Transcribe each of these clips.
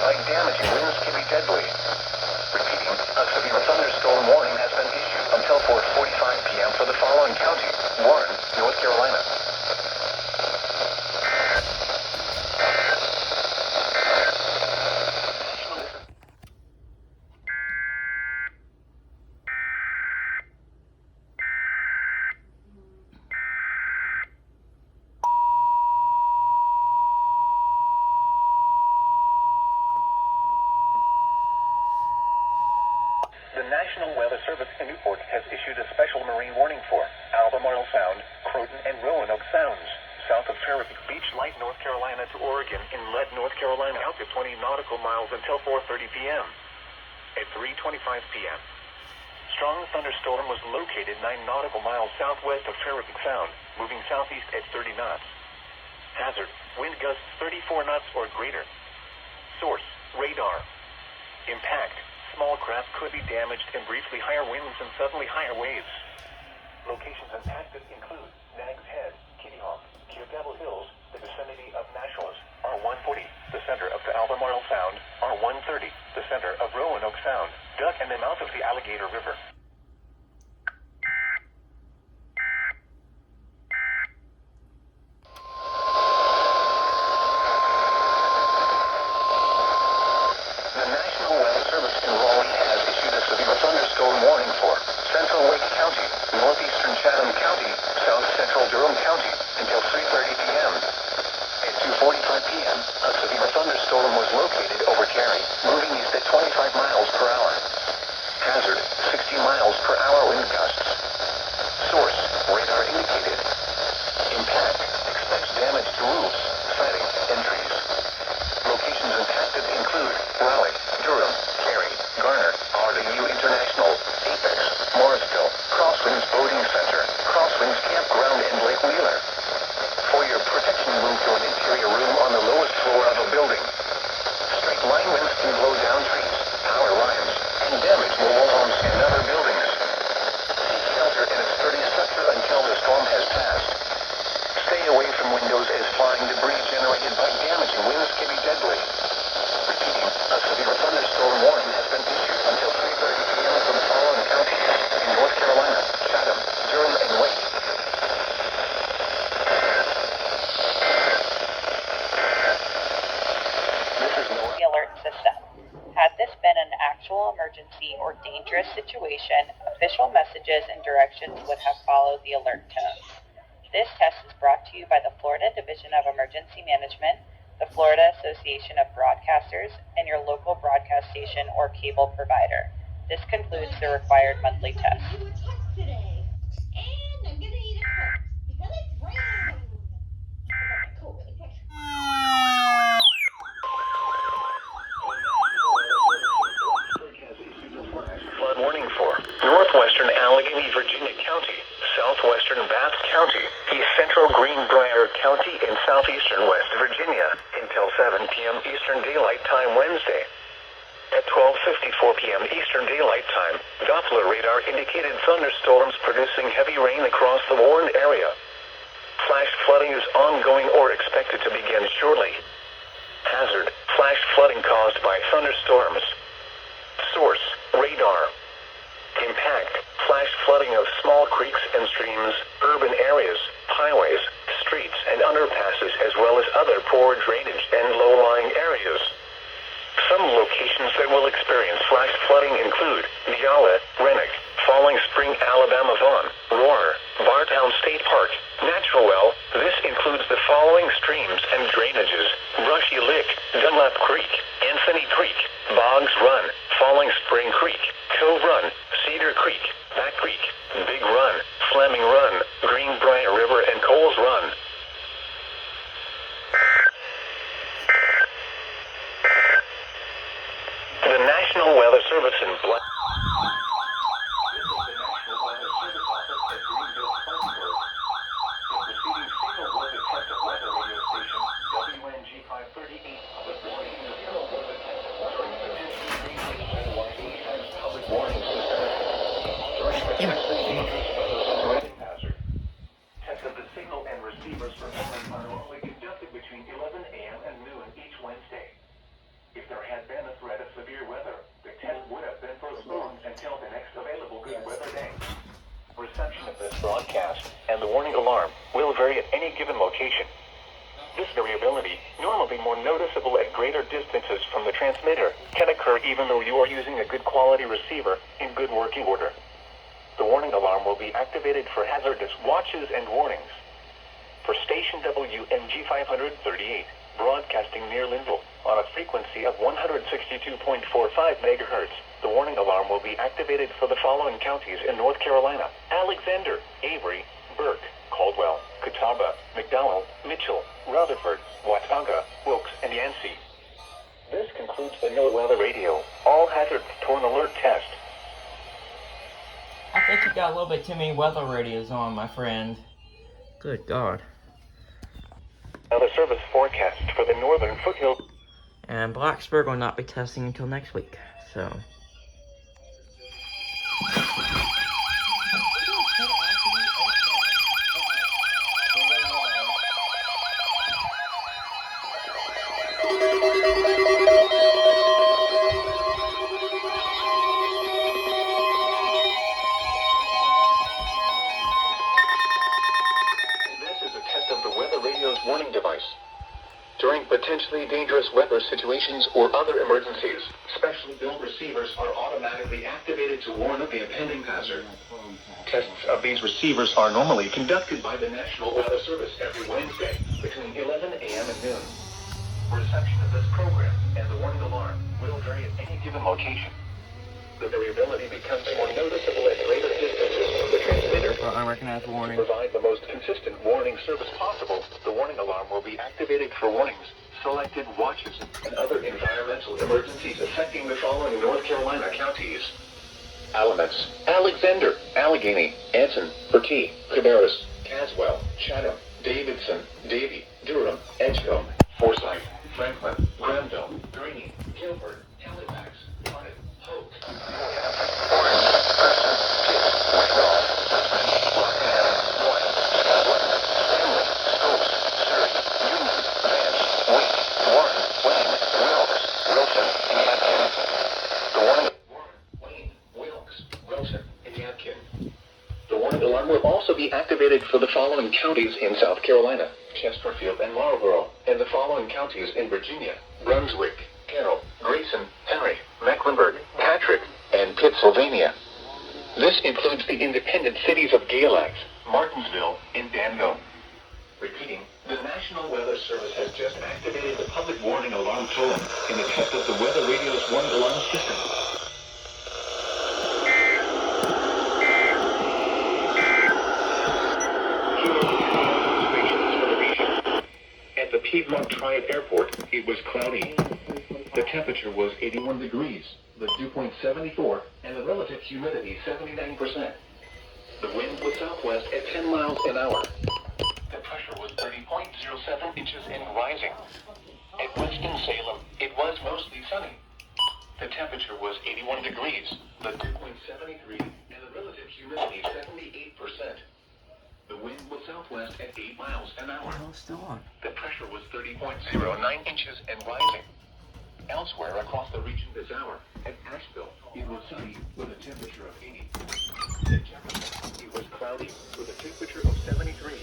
by damaging winds can be deadly. Repeating, a severe thunderstorm warning has been issued until 4:45 p.m. for the following county: Warren, North Carolina. The National Weather Service in Newport has issued a special marine warning for Albemarle Sound, Croton, and Roanoke Sounds, south of Chesapeake Beach, Light, North Carolina to Oregon, inlet, North Carolina, out to 20 nautical miles until 4:30 p.m. At 3:25 p.m., strong thunderstorm was located 9 nautical miles southwest of Chesapeake Sound, moving southeast at 30 knots. Hazard, wind gusts 34 knots or greater. Source, radar. Impact, small craft could be damaged and briefly higher winds and suddenly higher waves. Locations impacted include Nags Head, Kitty Hawk, Devil Hills, the vicinity of Nashville, R140, the center of the Albemarle Sound, R130, the center of Roanoke Sound, Duck, and the mouth of the Alligator River. The National Weather Service in Raleigh has issued a severe thunderstorm warning for Central Lake County, northeastern Chatham County, south central Durham County, until 3:30 p.m. At 2:45 p.m., a severe thunderstorm was located over Cary, moving east at 25 miles per hour. Hazard, 60 miles per hour wind gusts. Source, radar indicated. Impact, expects damage to roofs, siding, and trees. Locations impacted include Raleigh, Durham, Cary, Garner, RDU International, Apex, Morrisville, Crosswinds Boating Center, Crosswinds Campground, and Lake Wheeler. For your protection, move to an interior room on the lowest floor of a building. Straight line winds can blow down trees, power lines, and damage mobile homes and other buildings. Seek shelter in a sturdy structure until the storm has passed. Stay away from windows as flying debris generated by damaging winds can be deadly. Repeating, a severe thunderstorm warning has been issued until 3:30 p.m. for the following counties in North Carolina: Chatham, Durham, and Lake. This is North. The alert system. Had this been an actual emergency or dangerous situation, official messages and directions would have followed the alert tones. This test is brought to you by the Florida Division of Emergency Management, the Florida Association of Broadcasters, and your local broadcast station or cable provider. This concludes the required monthly test. You a test today, and I'm gonna eat a Coke because it's raining. I got my Coke in the picture. Flood warning for northwestern Allegheny, Virginia County, southwestern Bath County, east central Greenbrier County, and southeastern West Virginia until 7 p.m. Eastern Daylight Time Wednesday. At 12:54 p.m. Eastern Daylight Time, Doppler radar indicated thunderstorms producing heavy rain across the warned area. Flash flooding is ongoing or expected to begin shortly. Hazard, flash flooding caused by thunderstorms. Source, radar. Impact, flash flooding of small creeks and streams, urban areas, highways, streets, and underpasses, as well as other poor drainage and low-lying areas. Some locations that will experience flash flooding include Biala, Rennick, Falling Spring, Alabama, Vaughn, Roar, Bartown State Park, Natural Well. This includes the following streams and drainages: Brushy Lick, Dunlap Creek, Anthony Creek, Boggs Run, Falling Spring Creek, Cove Run, Cedar Creek, Back Creek, Big Run, Fleming Run, Greenbrier River, and Coles Run. The National Weather Service in Black. This is the National Weather Service office at Greenville, Spartanburg. The preceding signal was a test of weather radio station WNG 538 public warning. The signal was a test of weather radio station WNG public warning system. During the test, the dangerous weather operating hazard. Tests of the signal and receivers for are normally conducted between 11 a.m. and noon each Wednesday. If there has Reception of this broadcast and the warning alarm will vary at any given location. This variability, normally more noticeable at greater distances from the transmitter, can occur even though you are using a good quality receiver in good working order. The warning alarm will be activated for hazardous watches and warnings. For station WNG 538, broadcasting near Linville on a frequency of 162.45 MHz, the warning alarm will be activated for the following counties in North Carolina: Alexander, Avery, Burke, Caldwell, Catawba, McDowell, Mitchell, Rutherford, Watauga, Wilkes, and Yancey. This concludes the No Weather Radio All Hazards Torn Alert test. I think you got a little bit too many weather radios on, my friend. Good God. Now the service forecast for the northern foothills. And Blacksburg will not be testing until next week, so. Warning device. During potentially dangerous weather situations or other emergencies, specially built receivers are automatically activated to warn of the impending hazard. Tests of these receivers are normally conducted by the National Weather Service every Wednesday between 11 a.m. and noon. Reception of this program and the warning alarm will vary at any given location. The variability becomes more noticeable at greater distances from the transmitter. Unrecognized warning. To provide the most consistent warning service possible, the warning alarm will be activated for warnings, selected watches, and other environmental emergencies affecting the following North Carolina counties: Alamance, Alexander, Allegheny, Anson, Berkey, Cabarrus, Caswell, Chatham, Davidson, Davie, Durham, Edgecombe, Forsyth, Franklin, Granville, Greene, Gilbert, Halifax, Bonnet, Hope, Orange, Preston, Pitt, Westall, Lisbon, Rockingham, White, Scotland, Stanley, Stokes, Surrey, Union, Vance, Wake, Warren, Wayne, Wilkes, Wilson, and Yadkin. The warning Wayne, Wilkes, Wilson, and Yadkin. The warning alarm will also be activated for the following counties in South Carolina: Chesterfield and Marlborough, and the following counties in Virginia: Brunswick, Carroll, Grayson, Henry, Mecklenburg, Patrick, and Pittsylvania. This includes the independent cities of Galax, Martinsville, and Danville. Repeating, the National Weather Service has just activated the public warning alarm tone in the test of the Weather Radio's warning alarm system. At the Piedmont Triad Airport, it was cloudy. The temperature was 81 degrees, the dew point 74, and the relative humidity 79%. The wind was southwest at 10 miles an hour. The pressure was 30.07 inches and rising. At Winston-Salem, it was mostly sunny. The temperature was 81 degrees, the dew point 73, and the relative humidity 78%. The wind was southwest at 8 miles an hour. Oh, still on. The pressure was 30.09 inches and rising. Elsewhere across the region this hour, at Asheville, it was sunny with a temperature of 80. At Jefferson, it was cloudy with a temperature of 73.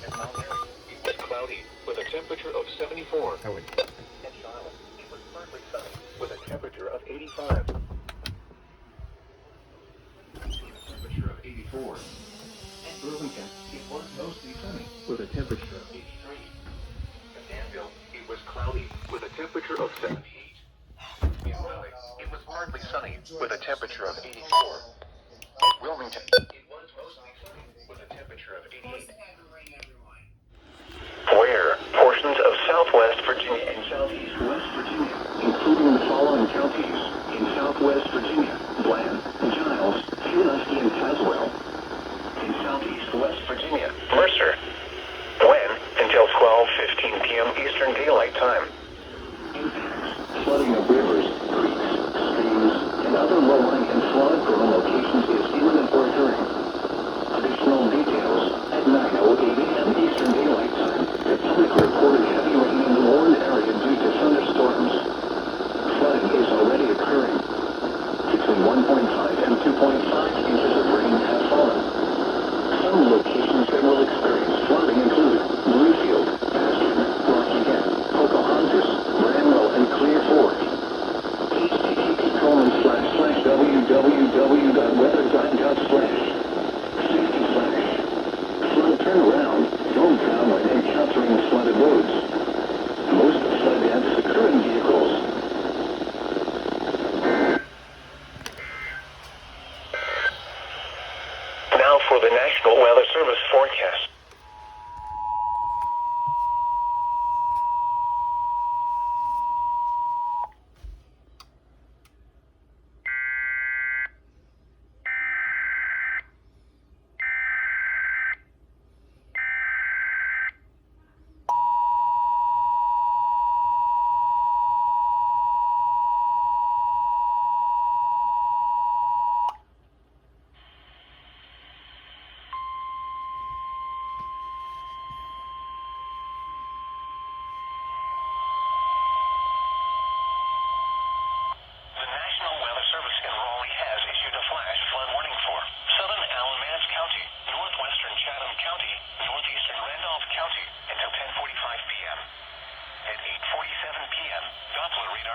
At Mount Airy, it was cloudy with a temperature of 74. At Charlotte, it was partly sunny with a temperature of 85. With a temperature of 84. At Burlington, it was mostly sunny with a temperature of 83. At Danville, it was cloudy with a temperature of 78. In Raleigh, it was partly sunny with a temperature of 84. At Wilmington, it was mostly sunny with a temperature of 88. Where portions of southwest Virginia and southeast West Virginia, including the following counties: in southwest Virginia, Bland, Giles, Sandusky, and Caswell. In southeast West Virginia, Mercer. When? Until 12:15 p.m. Eastern Daylight Time. Impacts, flooding of rivers, creeks, streams, and other low-lying and flood-prone locations is imminent or occurring. Additional details at 9:08 a.m. Eastern Daylight Time. The public reported heavy rain in the Warren area due to thunderstorms. Flooding is already occurring. Between 1.5 and 2.5 inches of rain have fallen.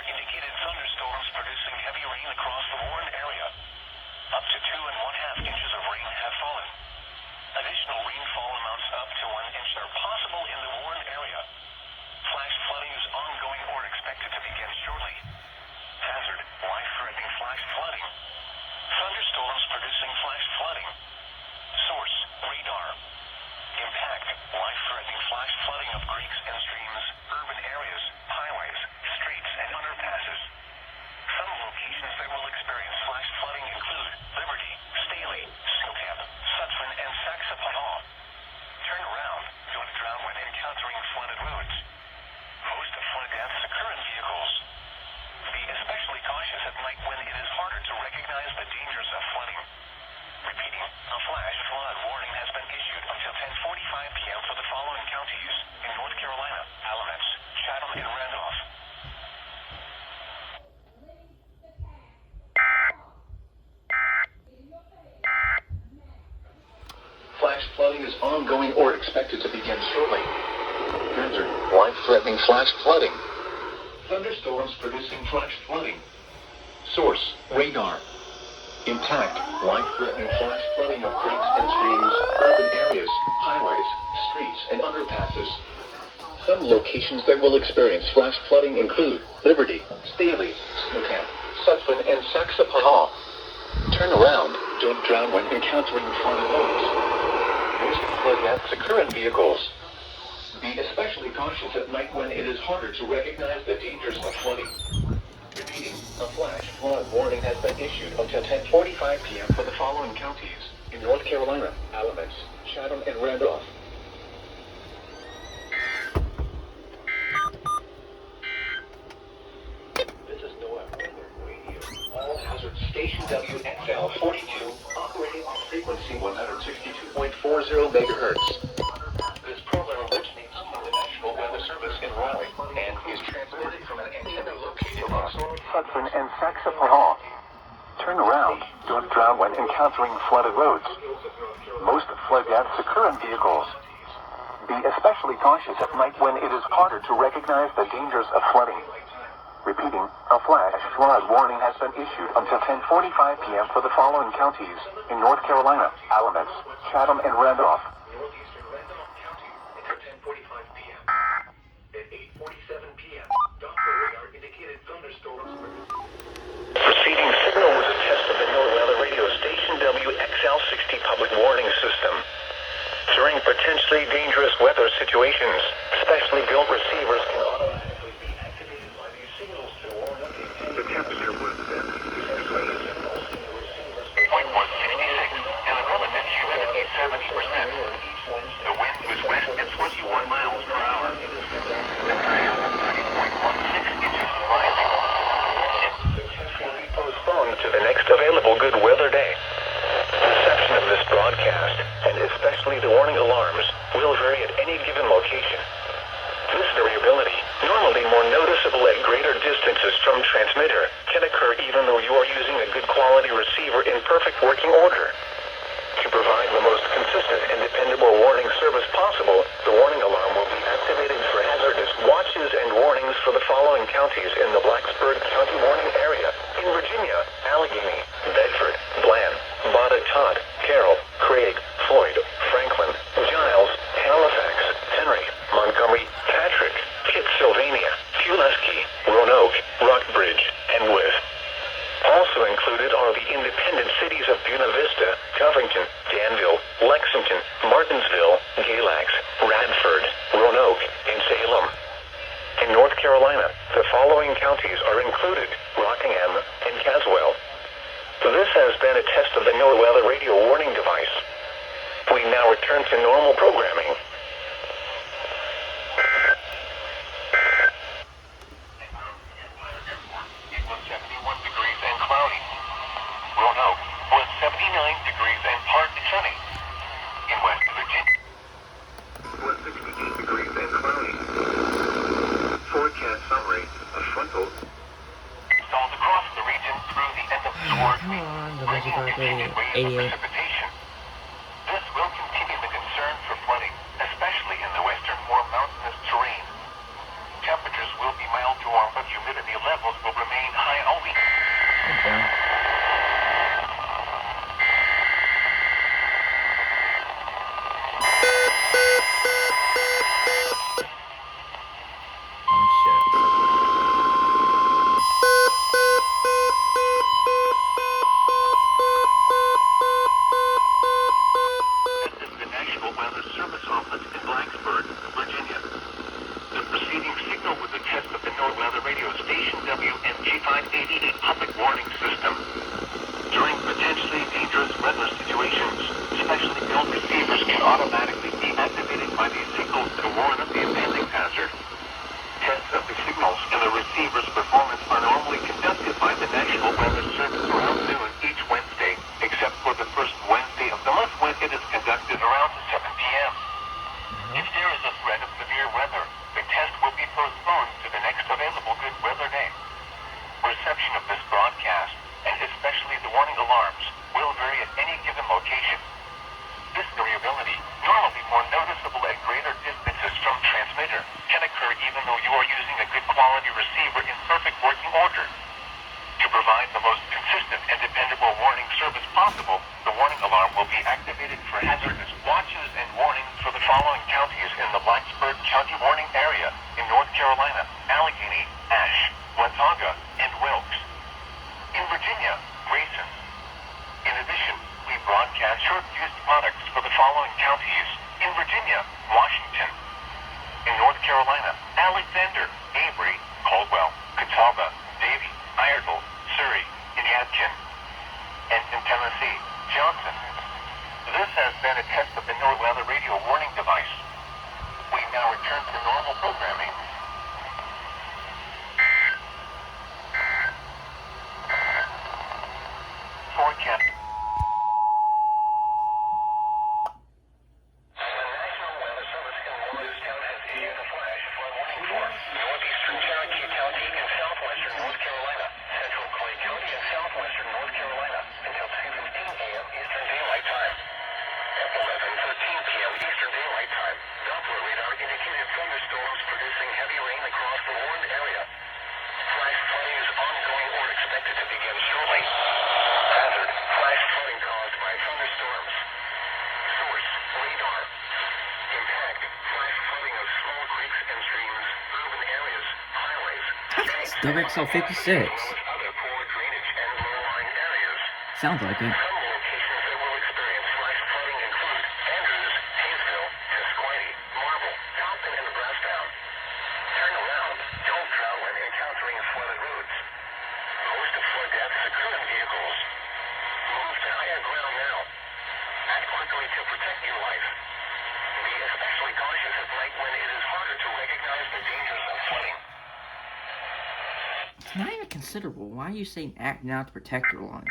are indicated thunderstorms producing heavy rain across the Warren area. Up to 2.5 inches of rain have fallen. Additional rainfall amounts up to 1 inch are possible in the Warren area. Flash flooding is ongoing or expected to begin shortly. Hazard, life-threatening flash flooding. Thunderstorms producing flash flooding. Source, radar. Impact, life-threatening flash flooding of creeks and streams, urban areas, highways, streets, and underpasses. Some locations that will experience flash flooding include Liberty, Staley, Snowcap, Sutphin, and Saxapahaw. Turn around, don't drown when encountering flooded roads. Most flood deaths occur in vehicles. Be especially cautious at night when it is harder to recognize the dangers of flooding. Repeating, a flash flood warning has been issued until 10:45 p.m. for the following counties in North Carolina: Alamance, Chatham, and Randolph. Flash flooding is ongoing or expected to begin shortly. Hazard, life-threatening flash flooding. Thunderstorms producing flash flooding. Source, radar. Impact, life-threatening flash flooding of creeks and streams, urban areas, highways, streets, and underpasses. Some locations that will experience flash flooding include Liberty, Staley, Snowcap, Sutphin, and Saxapahaw. Turn around, don't drown when encountering flooded roads. Most flood deaths occur in vehicles. Be especially cautious at night when it is harder to recognize the dangers of flooding. Repeating, a flash flood warning has been issued until 10:45 p.m. for the following counties in North Carolina: Alamance, Chatham, and Randolph. This is NOAA Weather Radio. All hazard station WXL 42 operating on frequency 162.40 megahertz. This program originates from the National Weather Service in Raleigh and is transmitted from an antenna located on Sutphin and Saxapahaw. Turn around, don't drown when encountering flooded roads. Most flood deaths occur in vehicles. Be especially cautious at night when it is harder to recognize the dangers of flooding. Repeating, a flash flood warning has been issued until 10:45 p.m. for the following counties in North Carolina: Alamance, Chatham, and Randolph. Northeastern Randolph County until 10:45 p.m. At 8:47 p.m., Doppler radar indicated thunderstorms. Preceding signal was a test of the NOAA Weather Radio Station WXL60 public warning system. During potentially dangerous weather situations, specially built receivers can automatically be activated by these signals to warn of the temperature was set to 0.166 and the relative humidity 70%. The wind was west at 21 miles per hour. The pressure 30.16 inches rising. The test will be postponed to the next available good weather day. Reception of this broadcast, and especially the warning alarms, will vary at any given location. This variability, normally more noticeable at greater distances from transmitter, can occur even though you are using a good quality receiver in perfect working order. To provide the most consistent and dependable warning service possible, the warning alarm will be activated for hazardous watches and warnings for the following counties in the Blacksburg County warning area: in Virginia, Allegheny, Bedford, Bland, Todd, Carroll, Craig, Floyd, Franklin, Giles, Halifax, Henry, Montgomery, Patrick, Pittsylvania, Pulaski, Roanoke, Rockbridge, and Worth. Also included are the independent cities of Buena Vista, Covington, Danville, Lexington, Martinsville, Galax, Radford, Roanoke, and Salem. In North Carolina, the following counties are included: Rockingham and Caswell. This has been a test of the NOAA Weather Radio warning device. We now return to normal programming. It was 71 degrees and cloudy. Roanoke was 79 degrees and partly sunny. In West Virginia, it was 68 degrees and cloudy. Forecast summary: a frontal installed across the region through the end of this work week, bringing continued rain of precipitation. This will continue the concern for flooding, especially in the western, more mountainous terrain. Temperatures will be mild to warm, but humidity levels warning system. During potentially dangerous weather situations, specially built receivers can automatically be activated by these signals to warn of the impending hazard. Tests of the signals and the receiver's performance are normally conducted by the National Weather Service around noon each Wednesday, except for the first Wednesday of the month when it is conducted around 7 p.m. If there is a threat of severe weather, the test will be postponed to the next available good weather day. Reception of this broadcast, and especially the warning alarms, will vary at any given location. This variability, normally more noticeable at greater distances from transmitter, can occur even though you are using a good quality receiver in perfect working order. To provide the most consistent and dependable warning service possible, the warning alarm will be activated for hazardous watches and warnings for the following counties in the Blacksburg County Warning Area in North Carolina: Allegheny, Ashe, Watauga, and Wilkes. In Virginia, Grayson. In addition, we broadcast short-fused products for the following counties: in Virginia, Washington. In North Carolina, Alexander, Avery, Caldwell, Catawba, Davie, Iredell, Surrey, and Yadkin. And in Tennessee, Johnson. This has been a test of the NOAA weather radio warning device. We now return to normal programming. Forecast. The National Weather Service in Morristown has issued a flash flood warning for northeastern Cherokee County and southwestern North Carolina, central Clay County and southwestern North Carolina until 2:15 a.m. Eastern Daylight Time. At 11:13 p.m. Eastern Daylight Time, Doppler radar indicated thunderstorms producing heavy rain across the warned area. Flash flooding is ongoing or expected to begin shortly. Hazard: flash flooding caused by thunderstorms. Source: radar. Impact: flash flooding of small creeks and streams, urban areas, highways, streets, WXL 56. other poor drainage and low-lying areas. Sounds like it. Some locations that will experience flash flooding include Andrews, Hayesville, Tisquaney, Marble, Compton, and Brasstown. Turn around. Don't drown when encountering flooded roads. Most of flood deaths occur in vehicles. Move to higher ground now. Act quickly to protect your life. Be especially cautious at night when it is harder to recognize the dangers of flooding. It's not even considerable. Why are you saying act now to protect your life?